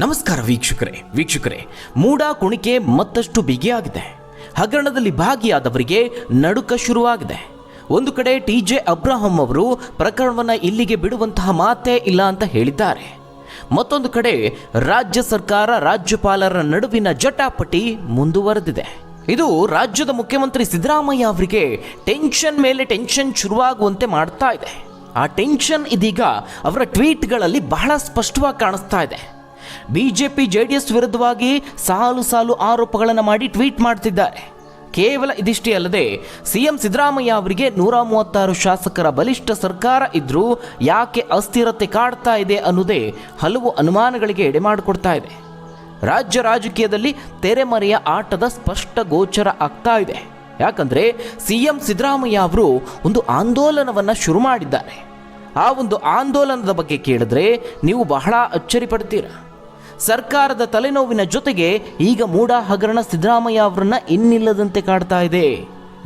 ನಮಸ್ಕಾರ ವೀಕ್ಷಕರೇ ಮೂಡ ಕುಣಿಕೆ ಮತ್ತಷ್ಟು ಬಿಗಿಯಾಗಿದೆ. ಹಗರಣದಲ್ಲಿ ಭಾಗಿಯಾದವರಿಗೆ ನಡುಕ ಶುರುವಾಗಿದೆ. ಒಂದು ಕಡೆ ಟಿ.ಜೆ. ಅಬ್ರಹಾಂ ಅವರು ಪ್ರಕರಣವನ್ನು ಇಲ್ಲಿಗೆ ಬಿಡುವಂತಹ ಮಾತೇ ಇಲ್ಲ ಅಂತ ಹೇಳಿದ್ದಾರೆ. ಮತ್ತೊಂದು ಕಡೆ ರಾಜ್ಯ ಸರ್ಕಾರ ರಾಜ್ಯಪಾಲರ ನಡುವಿನ ಜಟಾಪಟಿ ಮುಂದುವರೆದಿದೆ. ಇದು ರಾಜ್ಯದ ಮುಖ್ಯಮಂತ್ರಿ ಸಿದ್ದರಾಮಯ್ಯ ಅವರಿಗೆ ಟೆನ್ಷನ್ ಮೇಲೆ ಟೆನ್ಷನ್ ಶುರುವಾಗುವಂತೆ ಮಾಡ್ತಾ ಇದೆ. ಆ ಟೆನ್ಷನ್ ಇದೀಗ ಅವರ ಟ್ವೀಟ್ಗಳಲ್ಲಿ ಬಹಳ ಸ್ಪಷ್ಟವಾಗಿ ಕಾಣಿಸ್ತಾ ಇದೆ. ಬಿಜೆಪಿ ಜೆಡಿಎಸ್ ವಿರುದ್ಧವಾಗಿ ಸಾಲು ಆರೋಪಗಳನ್ನು ಮಾಡಿ ಟ್ವೀಟ್ ಮಾಡ್ತಿದ್ದಾರೆ. ಕೇವಲ ಇದಿಷ್ಟೇ ಅಲ್ಲದೆ ಸಿಎಂ ಸಿದ್ದರಾಮಯ್ಯ ಅವರಿಗೆ 136 ಶಾಸಕರ ಬಲಿಷ್ಠ ಸರ್ಕಾರ ಇದ್ರೂ ಯಾಕೆ ಅಸ್ಥಿರತೆ ಕಾಡ್ತಾ ಇದೆ ಅನ್ನೋದೇ ಹಲವು ಅನುಮಾನಗಳಿಗೆ ಎಡೆ ಮಾಡಿಕೊಡ್ತಾ ಇದೆ. ರಾಜ್ಯ ರಾಜಕೀಯದಲ್ಲಿ ತೆರೆಮರೆಯ ಆಟದ ಸ್ಪಷ್ಟ ಗೋಚರ ಆಗ್ತಾ ಇದೆ. ಯಾಕಂದ್ರೆ ಸಿಎಂ ಸಿದ್ದರಾಮಯ್ಯ ಅವರು ಒಂದು ಆಂದೋಲನವನ್ನು ಶುರು ಮಾಡಿದ್ದಾರೆ. ಆ ಒಂದು ಆಂದೋಲನದ ಬಗ್ಗೆ ಕೇಳಿದ್ರೆ ನೀವು ಬಹಳ ಅಚ್ಚರಿ ಪಡ್ತೀರಾ. ಸರ್ಕಾರದ ತಲೆನೋವಿನ ಜೊತೆಗೆ ಈಗ ಮೂಡ ಹಗರಣ ಸಿದ್ದರಾಮಯ್ಯ ಅವರನ್ನ ಇನ್ನಿಲ್ಲದಂತೆ ಕಾಡ್ತಾ ಇದೆ.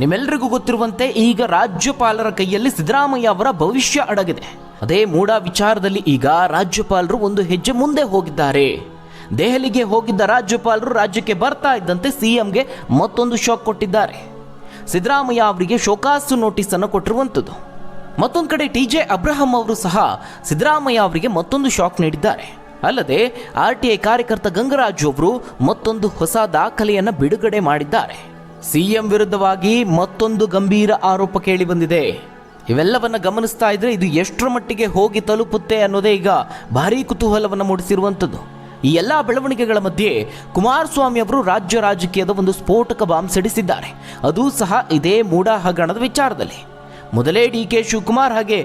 ನಿಮ್ಮೆಲ್ಲರಿಗೂ ಗೊತ್ತಿರುವಂತೆ ಈಗ ರಾಜ್ಯಪಾಲರ ಕೈಯಲ್ಲಿ ಸಿದ್ದರಾಮಯ್ಯ ಅವರ ಭವಿಷ್ಯ ಅಡಗಿದೆ. ಅದೇ ಮೂಡ ವಿಚಾರದಲ್ಲಿ ಈಗ ರಾಜ್ಯಪಾಲರು ಒಂದು ಹೆಜ್ಜೆ ಮುಂದೆ ಹೋಗಿದ್ದಾರೆ. ದೆಹಲಿಗೆ ಹೋಗಿದ್ದ ರಾಜ್ಯಪಾಲರು ರಾಜ್ಯಕ್ಕೆ ಬರ್ತಾ ಇದ್ದಂತೆ ಸಿಎಂಗೆ ಮತ್ತೊಂದು ಶಾಕ್ ಕೊಟ್ಟಿದ್ದಾರೆ. ಸಿದ್ದರಾಮಯ್ಯ ಅವರಿಗೆ ಶೋಕಾಸು ನೋಟಿಸ್ ಅನ್ನು ಕೊಟ್ಟಿರುವಂಥದ್ದು. ಮತ್ತೊಂದು ಕಡೆ ಟಿ.ಜೆ. ಅಬ್ರಹಾಂ ಅವರು ಸಹ ಸಿದ್ದರಾಮಯ್ಯ ಅವರಿಗೆ ಮತ್ತೊಂದು ಶಾಕ್ ನೀಡಿದ್ದಾರೆ. ಅಲ್ಲದೆ RTI ಕಾರ್ಯಕರ್ತ ಗಂಗರಾಜು ಅವರು ಮತ್ತೊಂದು ಹೊಸ ದಾಖಲೆಯನ್ನು ಬಿಡುಗಡೆ ಮಾಡಿದ್ದಾರೆ. ಸಿಎಂ ವಿರುದ್ಧವಾಗಿ ಮತ್ತೊಂದು ಗಂಭೀರ ಆರೋಪ ಕೇಳಿ ಬಂದಿದೆ. ಇವೆಲ್ಲವನ್ನ ಗಮನಿಸ್ತಾ ಇದ್ರೆ ಇದು ಎಷ್ಟರ ಮಟ್ಟಿಗೆ ಹೋಗಿ ತಲುಪುತ್ತೆ ಅನ್ನೋದೇ ಈಗ ಭಾರೀ ಕುತೂಹಲವನ್ನು ಮೂಡಿಸಿರುವಂಥದ್ದು. ಈ ಎಲ್ಲ ಬೆಳವಣಿಗೆಗಳ ಮಧ್ಯೆ ಕುಮಾರಸ್ವಾಮಿ ಅವರು ರಾಜ್ಯ ರಾಜಕೀಯದ ಒಂದು ಸ್ಫೋಟಕ ಬಾಂಬ್ ಸಿಡಿಸಿದ್ದಾರೆ. ಅದೂ ಸಹ ಇದೇ ಮೂಡ ಹಗರಣದ ವಿಚಾರದಲ್ಲಿ. ಮೊದಲೇ DK ಶಿವಕುಮಾರ್ ಹಾಗೆ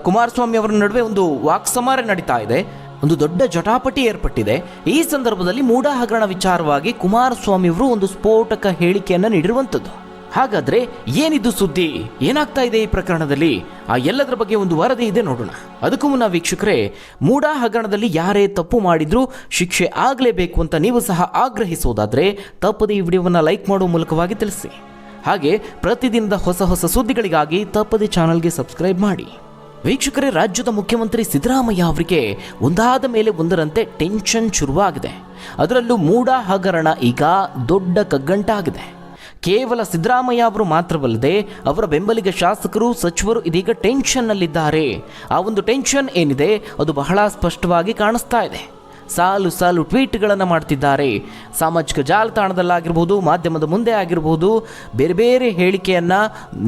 ಕುಮಾರಸ್ವಾಮಿ ಅವರ ನಡುವೆ ಒಂದು ವಾಕ್ಸಮರ ನಡೀತಾ ಇದೆ. ಒಂದು ದೊಡ್ಡ ಜಟಾಪಟಿ ಏರ್ಪಟ್ಟಿದೆ. ಈ ಸಂದರ್ಭದಲ್ಲಿ ಮೂಡ ಹಗರಣ ವಿಚಾರವಾಗಿ ಕುಮಾರಸ್ವಾಮಿ ಅವರು ಒಂದು ಸ್ಫೋಟಕ ಹೇಳಿಕೆಯನ್ನು ನೀಡಿರುವಂಥದ್ದು. ಹಾಗಾದ್ರೆ ಏನಿದು ಸುದ್ದಿ, ಏನಾಗ್ತಾ ಇದೆ ಈ ಪ್ರಕರಣದಲ್ಲಿ, ಆ ಎಲ್ಲದರ ಬಗ್ಗೆ ಒಂದು ವರದಿ ಇದೆ, ನೋಡೋಣ. ಅದಕ್ಕೂ ಮುನ್ನ ವೀಕ್ಷಕರೇ, ಮೂಡ ಹಗರಣದಲ್ಲಿ ಯಾರೇ ತಪ್ಪು ಮಾಡಿದ್ರೂ ಶಿಕ್ಷೆ ಆಗಲೇಬೇಕು ಅಂತ ನೀವು ಸಹ ಆಗ್ರಹಿಸೋದಾದ್ರೆ ತಪ್ಪದೆ ಈ ವಿಡಿಯೋವನ್ನು ಲೈಕ್ ಮಾಡುವ ಮೂಲಕವಾಗಿ ತಿಳಿಸಿ. ಹಾಗೆ ಪ್ರತಿದಿನದ ಹೊಸ ಸುದ್ದಿಗಳಿಗಾಗಿ ತಪ್ಪದೆ ಚಾನಲ್ಗೆ ಸಬ್ಸ್ಕ್ರೈಬ್ ಮಾಡಿ. ವೀಕ್ಷಕರೇ, ರಾಜ್ಯದ ಮುಖ್ಯಮಂತ್ರಿ ಸಿದ್ದರಾಮಯ್ಯ ಅವರಿಗೆ ಒಂದಾದ ಮೇಲೆ ಒಂದರಂತೆ ಟೆನ್ಷನ್ ಶುರುವಾಗಿದೆ. ಅದರಲ್ಲೂ ಮೂಡ ಹಗರಣ ಈಗ ದೊಡ್ಡ ಕಗ್ಗಂಟಾಗಿದೆ. ಕೇವಲ ಸಿದ್ದರಾಮಯ್ಯ ಅವರು ಮಾತ್ರವಲ್ಲದೆ ಅವರ ಬೆಂಬಲಿಗ ಶಾಸಕರು, ಸಚಿವರು ಇದೀಗ ಟೆನ್ಷನ್ನಲ್ಲಿದ್ದಾರೆ. ಆ ಒಂದು ಟೆನ್ಷನ್ ಏನಿದೆ ಅದು ಬಹಳ ಸ್ಪಷ್ಟವಾಗಿ ಕಾಣಿಸ್ತಾ ಇದೆ. ಸಾಲು ಟ್ವೀಟ್ಗಳನ್ನು ಮಾಡ್ತಿದ್ದಾರೆ. ಸಾಮಾಜಿಕ ಜಾಲತಾಣದಲ್ಲಾಗಿರ್ಬೋದು, ಮಾಧ್ಯಮದ ಮುಂದೆ ಆಗಿರ್ಬೋದು, ಬೇರೆ ಹೇಳಿಕೆಯನ್ನು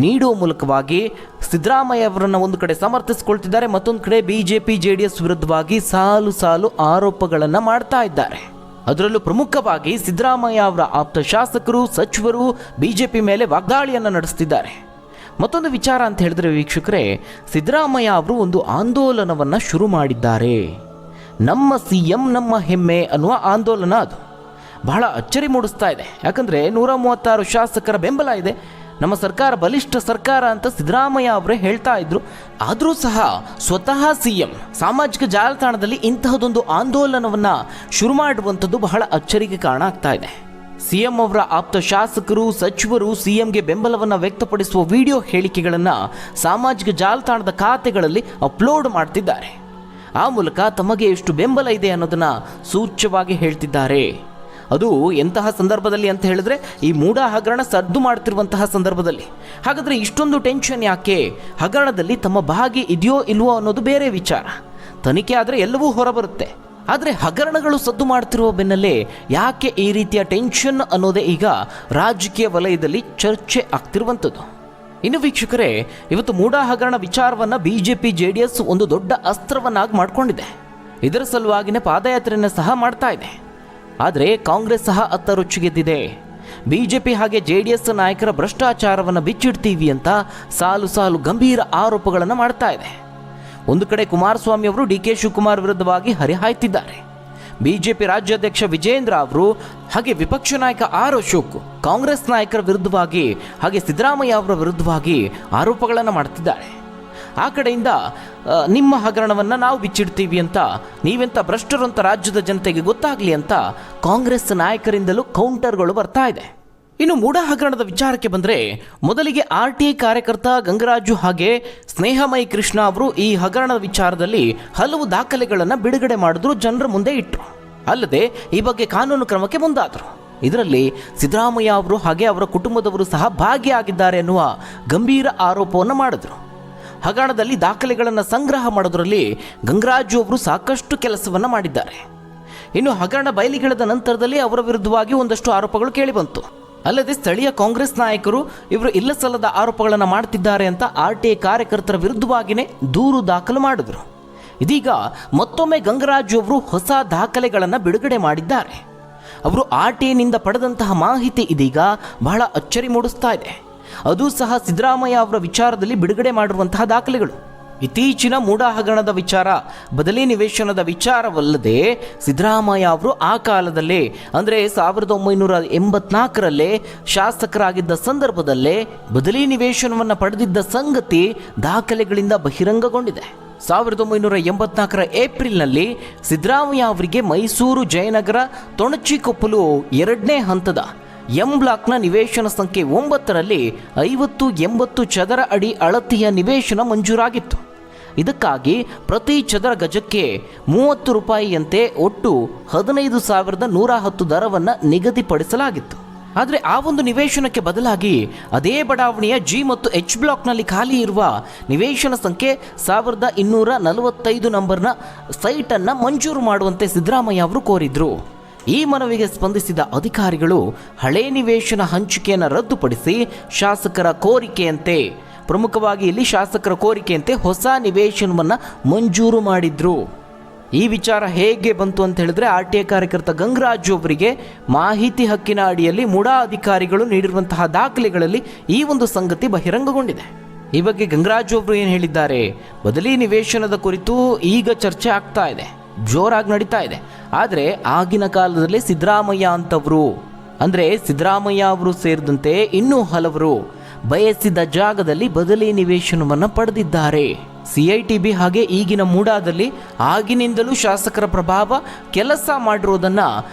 ನೀಡುವ ಮೂಲಕವಾಗಿ ಸಿದ್ದರಾಮಯ್ಯ ಅವರನ್ನು ಒಂದು ಕಡೆ ಸಮರ್ಥಿಸಿಕೊಳ್ತಿದ್ದಾರೆ. ಮತ್ತೊಂದು ಕಡೆ ಬಿಜೆಪಿ JDS ವಿರುದ್ಧವಾಗಿ ಸಾಲು ಆರೋಪಗಳನ್ನು ಮಾಡ್ತಾ ಇದ್ದಾರೆ. ಅದರಲ್ಲೂ ಪ್ರಮುಖವಾಗಿ ಸಿದ್ದರಾಮಯ್ಯ ಅವರ ಆಪ್ತ ಶಾಸಕರು, ಸಚಿವರು ಬಿಜೆಪಿ ಮೇಲೆ ವಾಗ್ದಾಳಿಯನ್ನು ನಡೆಸ್ತಿದ್ದಾರೆ. ಮತ್ತೊಂದು ವಿಚಾರ ಅಂತ ಹೇಳಿದ್ರೆ ವೀಕ್ಷಕರೇ, ಸಿದ್ದರಾಮಯ್ಯ ಅವರು ಒಂದು ಆಂದೋಲನವನ್ನು ಶುರು ಮಾಡಿದ್ದಾರೆ. ನಮ್ಮ CM ನಮ್ಮ ಹೆಮ್ಮೆ ಅನ್ನುವ ಆಂದೋಲನ. ಅದು ಬಹಳ ಅಚ್ಚರಿ ಮೂಡಿಸ್ತಾ ಇದೆ. ಯಾಕಂದರೆ 136 ಶಾಸಕರ ಬೆಂಬಲ ಇದೆ, ನಮ್ಮ ಸರ್ಕಾರ ಬಲಿಷ್ಠ ಸರ್ಕಾರ ಅಂತ ಸಿದ್ದರಾಮಯ್ಯ ಅವರೇ ಹೇಳ್ತಾ ಇದ್ರು. ಆದರೂ ಸಹ ಸ್ವತಃ CM ಸಾಮಾಜಿಕ ಜಾಲತಾಣದಲ್ಲಿ ಇಂತಹದೊಂದು ಆಂದೋಲನವನ್ನು ಶುರು ಮಾಡುವಂಥದ್ದು ಬಹಳ ಅಚ್ಚರಿಗೆ ಕಾರಣ ಆಗ್ತಾ ಇದೆ. CM ಅವರ ಆಪ್ತ ಶಾಸಕರು, ಸಚಿವರು CMಗೆ ಬೆಂಬಲವನ್ನು ವ್ಯಕ್ತಪಡಿಸುವ ವಿಡಿಯೋ ಹೇಳಿಕೆಗಳನ್ನು ಸಾಮಾಜಿಕ ಜಾಲತಾಣದ ಖಾತೆಗಳಲ್ಲಿ ಅಪ್ಲೋಡ್ ಮಾಡ್ತಿದ್ದಾರೆ. ಆ ಮೂಲಕ ತಮಗೆ ಎಷ್ಟು ಬೆಂಬಲ ಇದೆ ಅನ್ನೋದನ್ನು ಸೂಚ್ಯವಾಗಿ ಹೇಳ್ತಿದ್ದಾರೆ. ಅದು ಎಂತಹ ಸಂದರ್ಭದಲ್ಲಿ ಅಂತ ಹೇಳಿದ್ರೆ, ಈ ಮೂಡ ಹಗರಣ ಸದ್ದು ಮಾಡ್ತಿರುವಂತಹ ಸಂದರ್ಭದಲ್ಲಿ. ಹಾಗಾದರೆ ಇಷ್ಟೊಂದು ಟೆನ್ಷನ್ ಯಾಕೆ? ಹಗರಣದಲ್ಲಿ ತಮ್ಮ ಭಾಗಿ ಇದೆಯೋ ಇಲ್ವೋ ಅನ್ನೋದು ಬೇರೆ ವಿಚಾರ. ತನಿಖೆ ಆದರೆ ಎಲ್ಲವೂ ಹೊರಬರುತ್ತೆ. ಆದರೆ ಹಗರಣಗಳು ಸದ್ದು ಮಾಡ್ತಿರುವ ಬೆನ್ನಲ್ಲೇ ಯಾಕೆ ಈ ರೀತಿಯ ಟೆನ್ಷನ್ ಅನ್ನೋದೇ ಈಗ ರಾಜಕೀಯ ವಲಯದಲ್ಲಿ ಚರ್ಚೆ ಆಗ್ತಿರುವಂಥದ್ದು. ಇನ್ನು ವೀಕ್ಷಕರೇ, ಇವತ್ತು ಮೂಡ ಹಗರಣ ವಿಚಾರವನ್ನು ಬಿಜೆಪಿ JDS ಒಂದು ದೊಡ್ಡ ಅಸ್ತ್ರವನ್ನಾಗಿ ಮಾಡಿಕೊಂಡಿದೆ. ಇದರ ಸಲುವಾಗಿನೇ ಪಾದಯಾತ್ರೆಯನ್ನು ಸಹ ಮಾಡ್ತಾ ಇದೆ. ಆದರೆ ಕಾಂಗ್ರೆಸ್ ಸಹ ಅತ್ತ ರೊಚ್ಚಿಗೆದ್ದಿದೆ. ಬಿಜೆಪಿ ಹಾಗೆ JDS ನಾಯಕರ ಭ್ರಷ್ಟಾಚಾರವನ್ನು ಬಿಚ್ಚಿಡ್ತೀವಿ ಅಂತ ಸಾಲು ಗಂಭೀರ ಆರೋಪಗಳನ್ನು ಮಾಡ್ತಾ ಇದೆ. ಒಂದು ಕಡೆ ಕುಮಾರಸ್ವಾಮಿ ಅವರು DK ಶಿವಕುಮಾರ್ ವಿರುದ್ಧವಾಗಿ ಹರಿಹಾಯ್ತಿದ್ದಾರೆ. ಬಿಜೆಪಿ ರಾಜ್ಯಾಧ್ಯಕ್ಷ ವಿಜೇಂದ್ರ ಅವರು ಹಾಗೆ ವಿಪಕ್ಷ ನಾಯಕ R ಅಶೋಕ್ ಕಾಂಗ್ರೆಸ್ ನಾಯಕರ ವಿರುದ್ಧವಾಗಿ ಹಾಗೆ ಸಿದ್ದರಾಮಯ್ಯ ಅವರ ವಿರುದ್ಧವಾಗಿ ಆರೋಪಗಳನ್ನು ಮಾಡ್ತಿದ್ದಾರೆ. ಆ ಕಡೆಯಿಂದ ನಿಮ್ಮ ಹಗರಣವನ್ನು ನಾವು ಬಿಚ್ಚಿಡ್ತೀವಿ ಅಂತ, ನೀವೆಂತ ಭ್ರಷ್ಟರು ಅಂತ ರಾಜ್ಯದ ಜನತೆಗೆ ಗೊತ್ತಾಗಲಿ ಅಂತ ಕಾಂಗ್ರೆಸ್ ನಾಯಕರಿಂದಲೂ ಕೌಂಟರ್ಗಳು ಬರ್ತಾ ಇದೆ. ಇನ್ನು ಮೂಡ ಹಗರಣದ ವಿಚಾರಕ್ಕೆ ಬಂದರೆ, ಮೊದಲಿಗೆ RTI ಕಾರ್ಯಕರ್ತ ಗಂಗರಾಜು ಹಾಗೆ ಸ್ನೇಹಮಯಿ ಕೃಷ್ಣ ಅವರು ಈ ಹಗರಣದ ವಿಚಾರದಲ್ಲಿ ಹಲವು ದಾಖಲೆಗಳನ್ನು ಬಿಡುಗಡೆ ಮಾಡಿದ್ರು, ಜನರ ಮುಂದೆ ಇಟ್ಟರು. ಅಲ್ಲದೆ ಈ ಬಗ್ಗೆ ಕಾನೂನು ಕ್ರಮಕ್ಕೆ ಮುಂದಾದರು. ಇದರಲ್ಲಿ ಸಿದ್ದರಾಮಯ್ಯ ಅವರು ಹಾಗೆ ಅವರ ಕುಟುಂಬದವರು ಸಹ ಭಾಗಿಯಾಗಿದ್ದಾರೆ ಎನ್ನುವ ಗಂಭೀರ ಆರೋಪವನ್ನು ಮಾಡಿದ್ರು. ಹಗರಣದಲ್ಲಿ ದಾಖಲೆಗಳನ್ನು ಸಂಗ್ರಹ ಮಾಡೋದರಲ್ಲಿ ಗಂಗರಾಜು ಅವರು ಸಾಕಷ್ಟು ಕೆಲಸವನ್ನು ಮಾಡಿದ್ದಾರೆ. ಇನ್ನು ಹಗರಣ ಬಯಲಿಗೆಳೆದ ನಂತರದಲ್ಲಿ ಅವರ ವಿರುದ್ಧವಾಗಿ ಒಂದಷ್ಟು ಆರೋಪಗಳು ಕೇಳಿಬಂತು. ಅಲ್ಲದೆ ಸ್ಥಳೀಯ ಕಾಂಗ್ರೆಸ್ ನಾಯಕರು ಇವರು ಇಲ್ಲ ಸಲ್ಲದ ಆರೋಪಗಳನ್ನು ಮಾಡ್ತಿದ್ದಾರೆ ಅಂತ RTI ಕಾರ್ಯಕರ್ತರ ವಿರುದ್ಧವಾಗಿಯೇ ದೂರು ದಾಖಲು ಮಾಡಿದ್ರು. ಇದೀಗ ಮತ್ತೊಮ್ಮೆ ಗಂಗರಾಜು ಅವರು ಹೊಸ ದಾಖಲೆಗಳನ್ನು ಬಿಡುಗಡೆ ಮಾಡಿದ್ದಾರೆ. ಅವರು RTIನಿಂದ ಪಡೆದಂತಹ ಮಾಹಿತಿ ಇದೀಗ ಬಹಳ ಅಚ್ಚರಿ ಮೂಡಿಸ್ತಾ ಇದೆ. ಅದು ಸಹ ಸಿದ್ದರಾಮಯ್ಯ ಅವರ ವಿಚಾರದಲ್ಲಿ ಬಿಡುಗಡೆ ಮಾಡಿರುವಂತಹ ದಾಖಲೆಗಳು. ಇತ್ತೀಚಿನ ಮೂಡಾ ಹಗರಣದ ವಿಚಾರ, ಬದಲಿ ನಿವೇಶನದ ವಿಚಾರವಲ್ಲದೆ ಸಿದ್ದರಾಮಯ್ಯ ಅವರು ಆ ಕಾಲದಲ್ಲೇ ಅಂದರೆ 1984ರಲ್ಲೇ ಶಾಸಕರಾಗಿದ್ದ ಸಂದರ್ಭದಲ್ಲೇ ಬದಲಿ ನಿವೇಶನವನ್ನು ಪಡೆದಿದ್ದ ಸಂಗತಿ ದಾಖಲೆಗಳಿಂದ ಬಹಿರಂಗಗೊಂಡಿದೆ. 1984ರ ಏಪ್ರಿಲ್ನಲ್ಲಿ ಸಿದ್ದರಾಮಯ್ಯ ಅವರಿಗೆ ಮೈಸೂರು, ಜಯನಗರ, ತೊಣಚಿಕೊಪ್ಪಲು 2ನೇ ಹಂತದ ಎಂ ಬ್ಲಾಕ್ನ ನಿವೇಶನ ಸಂಖ್ಯೆ 9ರಲ್ಲಿ 50-80 ಚದರ ಅಡಿ ಅಳತೆಯ ನಿವೇಶನ ಮಂಜೂರಾಗಿತ್ತು. ಇದಕ್ಕಾಗಿ ಪ್ರತಿ ಚದರ ಗಜಕ್ಕೆ 30 ರೂಪಾಯಿಯಂತೆ ಒಟ್ಟು 15,110 ದರವನ್ನು ನಿಗದಿಪಡಿಸಲಾಗಿತ್ತು. ಆದರೆ ಆ ಒಂದು ನಿವೇಶನಕ್ಕೆ ಬದಲಾಗಿ ಅದೇ ಬಡಾವಣೆಯ G ಮತ್ತು H ಬ್ಲಾಕ್ನಲ್ಲಿ ಖಾಲಿ ಇರುವ ನಿವೇಶನ ಸಂಖ್ಯೆ 1245 ನಂಬರ್ನ ಸೈಟನ್ನು ಮಂಜೂರು ಮಾಡುವಂತೆ ಸಿದ್ದರಾಮಯ್ಯ ಅವರು ಕೋರಿದ್ರು. ಈ ಮನವಿಗೆ ಸ್ಪಂದಿಸಿದ ಅಧಿಕಾರಿಗಳು ಹಳೆ ನಿವೇಶನ ಹಂಚಿಕೆಯನ್ನು ರದ್ದುಪಡಿಸಿ ಶಾಸಕರ ಕೋರಿಕೆಯಂತೆ, ಪ್ರಮುಖವಾಗಿ ಇಲ್ಲಿ ಶಾಸಕರ ಕೋರಿಕೆಯಂತೆ ಹೊಸ ನಿವೇಶನವನ್ನು ಮಂಜೂರು ಮಾಡಿದ್ರು. ಈ ವಿಚಾರ ಹೇಗೆ ಬಂತು ಅಂತ ಹೇಳಿದ್ರೆ RTI ಕಾರ್ಯಕರ್ತ ಗಂಗರಾಜು ಅವರಿಗೆ ಮಾಹಿತಿ ಹಕ್ಕಿನ ಅಡಿಯಲ್ಲಿ ಮೂಡಾ ಅಧಿಕಾರಿಗಳು ನೀಡಿರುವಂತಹ ದಾಖಲೆಗಳಲ್ಲಿ ಈ ಒಂದು ಸಂಗತಿ ಬಹಿರಂಗಗೊಂಡಿದೆ. ಈ ಬಗ್ಗೆ ಗಂಗರಾಜು ಅವರು ಏನು ಹೇಳಿದ್ದಾರೆ? ಬದಲಿ ನಿವೇಶನದ ಕುರಿತು ಈಗ ಚರ್ಚೆ ಆಗ್ತಾ ಇದೆ, ಜೋರಾಗಿ ನಡೀತಾ ಇದೆ. ಆದರೆ ಆಗಿನ ಕಾಲದಲ್ಲಿ ಸಿದ್ದರಾಮಯ್ಯ ಅಂತವರು, ಅಂದರೆ ಸಿದ್ದರಾಮಯ್ಯ ಅವರು ಸೇರಿದಂತೆ ಇನ್ನೂ ಹಲವರು ಬಯಸಿದ ಜಾಗದಲ್ಲಿ ಬದಲಿ ನಿವೇಶನವನ್ನು ಪಡೆದಿದ್ದಾರೆ. CITB ಹಾಗೆ ಈಗಿನ ಮೂಡಾದಲ್ಲಿ ಆಗಿನಿಂದಲೂ ಶಾಸಕರ ಪ್ರಭಾವ ಕೆಲಸ ಮಾಡಿರೋದನ್ನು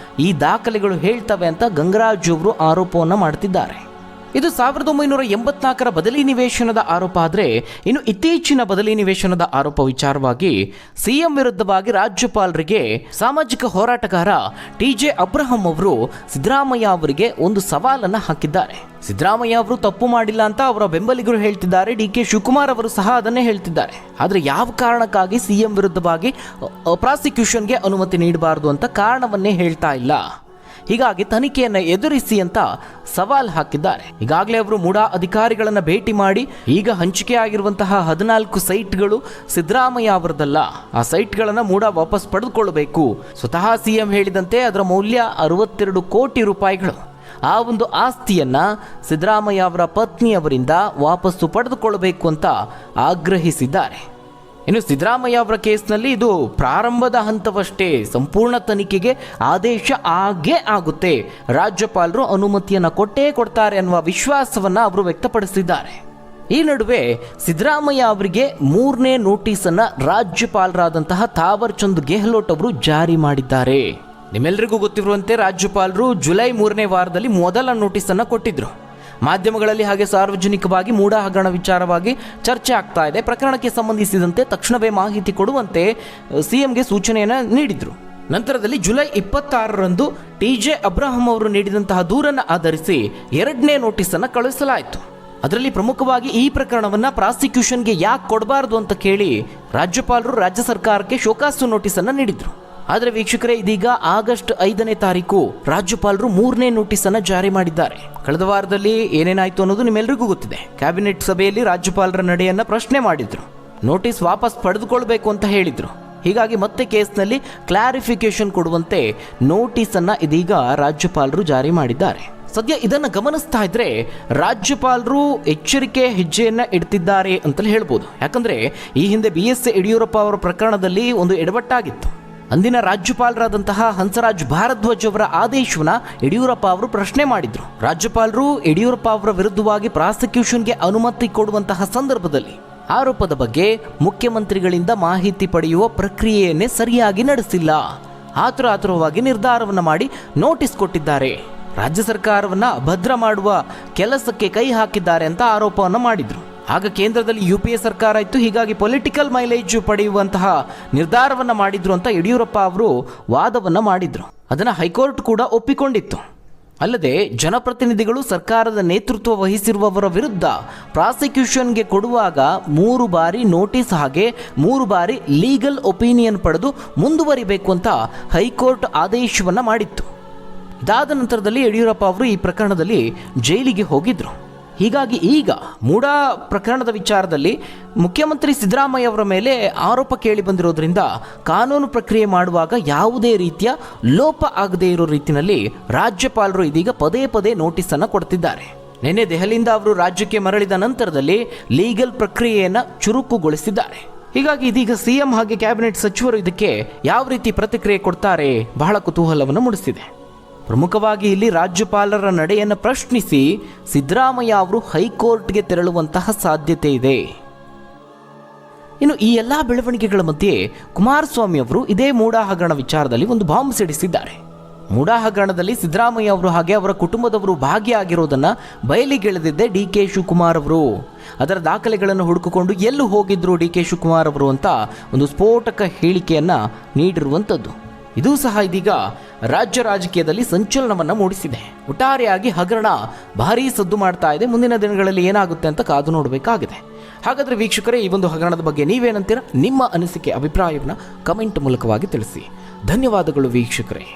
ಈ ದಾಖಲೆಗಳು ಹೇಳ್ತವೆ ಅಂತ ಗಂಗರಾಜು ಅವರು ಆರೋಪವನ್ನು ಮಾಡ್ತಿದ್ದಾರೆ. ಇದು 1984ರ ಬದಲಿ ನಿವೇಶನದ ಆರೋಪ. ಆದರೆ ಇನ್ನು ಇತ್ತೀಚಿನ ಬದಲಿ ನಿವೇಶನದ ಆರೋಪ ವಿಚಾರವಾಗಿ CM ವಿರುದ್ಧವಾಗಿ ರಾಜ್ಯಪಾಲರಿಗೆ ಸಾಮಾಜಿಕ ಹೋರಾಟಗಾರ TJ ಅಬ್ರಹಂ ಅವರು ಸಿದ್ದರಾಮಯ್ಯ ಅವರಿಗೆ ಒಂದು ಸವಾಲನ್ನು ಹಾಕಿದ್ದಾರೆ. ಸಿದ್ದರಾಮಯ್ಯ ಅವರು ತಪ್ಪು ಮಾಡಿಲ್ಲ ಅಂತ ಅವರ ಬೆಂಬಲಿಗರು ಹೇಳ್ತಿದ್ದಾರೆ. DK ಶಿವಕುಮಾರ್ ಅವರು ಸಹ ಅದನ್ನೇ ಹೇಳ್ತಿದ್ದಾರೆ. ಆದರೆ ಯಾವ ಕಾರಣಕ್ಕಾಗಿ CM ವಿರುದ್ಧವಾಗಿ ಪ್ರಾಸಿಕ್ಯೂಷನ್ಗೆ ಅನುಮತಿ ನೀಡಬಾರದು ಅಂತ ಕಾರಣವನ್ನೇ ಹೇಳ್ತಾ ಇಲ್ಲ. ಹೀಗಾಗಿ ತನಿಖೆಯನ್ನು ಎದುರಿಸಿ ಅಂತ ಸವಾಲ್ ಹಾಕಿದ್ದಾರೆ. ಈಗಾಗಲೇ ಅವರು ಮೂಡಾ ಅಧಿಕಾರಿಗಳನ್ನು ಭೇಟಿ ಮಾಡಿ ಈಗ ಹಂಚಿಕೆ ಆಗಿರುವಂತಹ 14 ಸೈಟ್ಗಳು ಸಿದ್ದರಾಮಯ್ಯ ಅವರದಲ್ಲ, ಆ ಸೈಟ್ಗಳನ್ನು ಮೂಡಾ ವಾಪಸ್ ಪಡೆದುಕೊಳ್ಳಬೇಕು. ಸ್ವತಃ CM ಹೇಳಿದಂತೆ ಅದರ ಮೌಲ್ಯ 62 ಕೋಟಿ ರೂಪಾಯಿಗಳು. ಆ ಒಂದು ಆಸ್ತಿಯನ್ನು ಸಿದ್ದರಾಮಯ್ಯ ಅವರ ಪತ್ನಿಯವರಿಂದ ವಾಪಸ್ಸು ಪಡೆದುಕೊಳ್ಳಬೇಕು ಅಂತ ಆಗ್ರಹಿಸಿದ್ದಾರೆ. ಇನ್ನು ಸಿದ್ದರಾಮಯ್ಯ ಅವರ ಕೇಸ್ನಲ್ಲಿ ಇದು ಪ್ರಾರಂಭದ ಹಂತವಷ್ಟೇ, ಸಂಪೂರ್ಣ ತನಿಖೆಗೆ ಆದೇಶ ಆಗೇ ಆಗುತ್ತೆ, ರಾಜ್ಯಪಾಲರು ಅನುಮತಿಯನ್ನು ಕೊಟ್ಟೇ ಕೊಡ್ತಾರೆ ಅನ್ನುವ ವಿಶ್ವಾಸವನ್ನು ಅವರು ವ್ಯಕ್ತಪಡಿಸಿದ್ದಾರೆ. ಈ ನಡುವೆ ಸಿದ್ದರಾಮಯ್ಯ ಅವರಿಗೆ 3ನೇ ನೋಟಿಸನ್ನು ರಾಜ್ಯಪಾಲರಾದಂತಹ ಥಾವರ್ ಚಂದ್ ಗೆಹ್ಲೋಟ್ ಅವರು ಜಾರಿ ಮಾಡಿದ್ದಾರೆ. ನಿಮ್ಮೆಲ್ಲರಿಗೂ ಗೊತ್ತಿರುವಂತೆ ರಾಜ್ಯಪಾಲರು ಜುಲೈ 3ನೇ ವಾರದಲ್ಲಿ ಮೊದಲ ನೋಟಿಸನ್ನು ಕೊಟ್ಟಿದ್ರು. ಮಾಧ್ಯಮಗಳಲ್ಲಿ ಹಾಗೆ ಸಾರ್ವಜನಿಕವಾಗಿ ಮೂಡಾ ಹಗರಣ ವಿಚಾರವಾಗಿ ಚರ್ಚೆ ಆಗ್ತಾ ಇದೆ. ಪ್ರಕರಣಕ್ಕೆ ಸಂಬಂಧಿಸಿದಂತೆ ತಕ್ಷಣವೇ ಮಾಹಿತಿ ಕೊಡುವಂತೆ CMಗೆ ಸೂಚನೆಯನ್ನು ನೀಡಿದ್ರು. ನಂತರದಲ್ಲಿ ಜುಲೈ 26ರಂದು TJ ಅಬ್ರಹಂ ಅವರು ನೀಡಿದಂತಹ ದೂರನ್ನು ಆಧರಿಸಿ 2ನೇ ನೋಟಿಸನ್ನು ಕಳುಹಿಸಲಾಯಿತು. ಅದರಲ್ಲಿ ಪ್ರಮುಖವಾಗಿ ಈ ಪ್ರಕರಣವನ್ನು ಪ್ರಾಸಿಕ್ಯೂಷನ್ಗೆ ಯಾಕೆ ಕೊಡಬಾರದು ಅಂತ ಕೇಳಿ ರಾಜ್ಯಪಾಲರು ರಾಜ್ಯ ಸರ್ಕಾರಕ್ಕೆ ಶೋಕಾಸು ನೋಟಿಸನ್ನು ನೀಡಿದ್ರು. ಆದರೆ ವೀಕ್ಷಕರೇ, ಇದೀಗ ಆಗಸ್ಟ್ 5ನೇ ತಾರೀಕು ರಾಜ್ಯಪಾಲರು 3ನೇ ನೋಟಿಸನ್ನು ಜಾರಿ ಮಾಡಿದ್ದಾರೆ. ಕಳೆದ ವಾರದಲ್ಲಿ ಏನೇನಾಯಿತು ಅನ್ನೋದು ನಿಮ್ಮೆಲ್ಲರಿಗೂ ಗೊತ್ತಿದೆ. ಕ್ಯಾಬಿನೆಟ್ ಸಭೆಯಲ್ಲಿ ರಾಜ್ಯಪಾಲರ ನಡೆಯನ್ನು ಪ್ರಶ್ನೆ ಮಾಡಿದ್ರು, ನೋಟಿಸ್ ವಾಪಸ್ ಪಡೆದುಕೊಳ್ಬೇಕು ಅಂತ ಹೇಳಿದ್ರು. ಹೀಗಾಗಿ ಮತ್ತೆ ಕೇಸ್ನಲ್ಲಿ ಕ್ಲಾರಿಫಿಕೇಶನ್ ಕೊಡುವಂತೆ ನೋಟಿಸನ್ನು ಇದೀಗ ರಾಜ್ಯಪಾಲರು ಜಾರಿ ಮಾಡಿದ್ದಾರೆ. ಸದ್ಯ ಇದನ್ನು ಗಮನಿಸ್ತಾ ಇದ್ರೆ ರಾಜ್ಯಪಾಲರು ಎಚ್ಚರಿಕೆ ಹೆಜ್ಜೆಯನ್ನು ಇಡ್ತಿದ್ದಾರೆ ಅಂತಲೇ ಹೇಳ್ಬೋದು. ಯಾಕಂದ್ರೆ ಈ ಹಿಂದೆ BS ಯಡಿಯೂರಪ್ಪ ಅವರ ಪ್ರಕರಣದಲ್ಲಿ ಒಂದು ಎಡವಟ್ಟಾಗಿತ್ತು. ಅಂದಿನ ರಾಜ್ಯಪಾಲರಾದಂತಹ ಹಂಸರಾಜ್ ಭಾರದ್ವಾಜ್ ಅವರ ಆದೇಶವನ್ನ ಯಡಿಯೂರಪ್ಪ ಅವರು ಪ್ರಶ್ನೆ ಮಾಡಿದ್ರು. ರಾಜ್ಯಪಾಲರು ಯಡಿಯೂರಪ್ಪ ಅವರ ವಿರುದ್ಧವಾಗಿ ಪ್ರಾಸಿಕ್ಯೂಷನ್ಗೆ ಅನುಮತಿ ಕೊಡುವಂತಹ ಸಂದರ್ಭದಲ್ಲಿ ಆರೋಪದ ಬಗ್ಗೆ ಮುಖ್ಯಮಂತ್ರಿಗಳಿಂದ ಮಾಹಿತಿ ಪಡೆಯುವ ಪ್ರಕ್ರಿಯೆಯನ್ನೇ ಸರಿಯಾಗಿ ನಡೆಸಿಲ್ಲ, ಆತುರವಾಗಿ ನಿರ್ಧಾರವನ್ನು ಮಾಡಿ ನೋಟಿಸ್ ಕೊಟ್ಟಿದ್ದಾರೆ, ರಾಜ್ಯ ಸರ್ಕಾರವನ್ನು ಅಭದ್ರ ಮಾಡುವ ಕೆಲಸಕ್ಕೆ ಕೈ ಹಾಕಿದ್ದಾರೆ ಅಂತ ಆರೋಪವನ್ನು ಮಾಡಿದ್ರು. ಆಗ ಕೇಂದ್ರದಲ್ಲಿ UPA ಸರ್ಕಾರ ಇತ್ತು. ಹೀಗಾಗಿ ಪೊಲಿಟಿಕಲ್ ಮೈಲೇಜ್ ಪಡೆಯುವಂತಹ ನಿರ್ಧಾರವನ್ನು ಮಾಡಿದ್ರು ಅಂತ ಯಡಿಯೂರಪ್ಪ ಅವರು ವಾದವನ್ನು ಮಾಡಿದ್ರು. ಅದನ್ನು ಹೈಕೋರ್ಟ್ ಕೂಡ ಒಪ್ಪಿಕೊಂಡಿತ್ತು. ಅಲ್ಲದೆ ಜನಪ್ರತಿನಿಧಿಗಳು ಸರ್ಕಾರದ ನೇತೃತ್ವ ವಹಿಸಿರುವವರ ವಿರುದ್ಧ ಪ್ರಾಸಿಕ್ಯೂಷನ್ಗೆ ಕೊಡುವಾಗ 3 ಬಾರಿ ನೋಟಿಸ್ ಹಾಗೆ 3 ಬಾರಿ ಲೀಗಲ್ ಒಪಿನಿಯನ್ ಪಡೆದು ಮುಂದುವರಿಬೇಕು ಅಂತ ಹೈಕೋರ್ಟ್ ಆದೇಶವನ್ನು ಮಾಡಿತ್ತು. ಇದಾದ ನಂತರದಲ್ಲಿ ಯಡಿಯೂರಪ್ಪ ಅವರು ಈ ಪ್ರಕರಣದಲ್ಲಿ ಜೈಲಿಗೆ ಹೋಗಿದ್ರು. ಹೀಗಾಗಿ ಈಗ ಮೂಡಾ ಪ್ರಕರಣದ ವಿಚಾರದಲ್ಲಿ ಮುಖ್ಯಮಂತ್ರಿ ಸಿದ್ದರಾಮಯ್ಯ ಅವರ ಮೇಲೆ ಆರೋಪ ಕೇಳಿ ಬಂದಿರೋದ್ರಿಂದ ಕಾನೂನು ಪ್ರಕ್ರಿಯೆ ಮಾಡುವಾಗ ಯಾವುದೇ ರೀತಿಯ ಲೋಪ ಆಗದೇ ಇರೋ ರೀತಿಯಲ್ಲಿ ರಾಜ್ಯಪಾಲರು ಇದೀಗ ಪದೇ ಪದೇ ನೋಟಿಸನ್ನು ಕೊಡ್ತಿದ್ದಾರೆ. ನಿನ್ನೆ ದೆಹಲಿಯಿಂದ ಅವರು ರಾಜ್ಯಕ್ಕೆ ಮರಳಿದ ನಂತರದಲ್ಲಿ ಲೀಗಲ್ ಪ್ರಕ್ರಿಯೆಯನ್ನು ಚುರುಕುಗೊಳಿಸಿದ್ದಾರೆ. ಹೀಗಾಗಿ ಇದೀಗ CM ಹಾಗೆ ಕ್ಯಾಬಿನೆಟ್ ಸಚಿವರು ಇದಕ್ಕೆ ಯಾವ ರೀತಿ ಪ್ರತಿಕ್ರಿಯೆ ಕೊಡ್ತಾರೆ ಬಹಳ ಕುತೂಹಲವನ್ನು ಮೂಡಿಸಿದೆ. ಪ್ರಮುಖವಾಗಿ ಇಲ್ಲಿ ರಾಜ್ಯಪಾಲರ ನಡೆಯನ್ನು ಪ್ರಶ್ನಿಸಿ ಸಿದ್ದರಾಮಯ್ಯ ಅವರು ಹೈಕೋರ್ಟ್ಗೆ ತೆರಳುವಂತಹ ಸಾಧ್ಯತೆ ಇದೆ. ಇನ್ನು ಈ ಎಲ್ಲ ಬೆಳವಣಿಗೆಗಳ ಮಧ್ಯೆ ಕುಮಾರಸ್ವಾಮಿ ಅವರು ಇದೇ ಮೂಡಾ ಹಗರಣ ವಿಚಾರದಲ್ಲಿ ಒಂದು ಬಾಂಬ್ ಸಿಡಿಸಿದ್ದಾರೆ. ಮೂಡಾ ಹಗರಣದಲ್ಲಿ ಸಿದ್ದರಾಮಯ್ಯ ಅವರು ಹಾಗೆ ಅವರ ಕುಟುಂಬದವರು ಭಾಗಿಯಾಗಿರೋದನ್ನು ಬಯಲಿಗೆಳೆದಿದ್ದೆ DK ಶಿವಕುಮಾರ್ ಅವರು. ಅದರ ದಾಖಲೆಗಳನ್ನು ಹುಡುಕಿಕೊಂಡು ಎಲ್ಲೂ ಹೋಗಿದ್ರು DK ಶಿವಕುಮಾರ್ ಅವರು ಅಂತ ಒಂದು ಸ್ಫೋಟಕ ಹೇಳಿಕೆಯನ್ನು ನೀಡಿರುವಂಥದ್ದು. ಇದೂ ಸಹ ಇದೀಗ ರಾಜ್ಯ ರಾಜಕೀಯದಲ್ಲಿ ಸಂಚಲನವನ್ನು ಮೂಡಿಸಿದೆ. ಒಟ್ಟಾರೆಯಾಗಿ ಹಗರಣ ಭಾರೀ ಸದ್ದು ಮಾಡ್ತಾ ಇದೆ. ಮುಂದಿನ ದಿನಗಳಲ್ಲಿ ಏನಾಗುತ್ತೆ ಅಂತ ಕಾದು ನೋಡಬೇಕಾಗಿದೆ. ಹಾಗಾದರೆ ವೀಕ್ಷಕರೇ, ಈ ಒಂದು ಹಗರಣದ ಬಗ್ಗೆ ನೀವೇನಂತೀರಾ? ನಿಮ್ಮ ಅನಿಸಿಕೆ ಅಭಿಪ್ರಾಯವನ್ನು ಕಮೆಂಟ್ ಮೂಲಕವಾಗಿ ತಿಳಿಸಿ. ಧನ್ಯವಾದಗಳು ವೀಕ್ಷಕರೇ.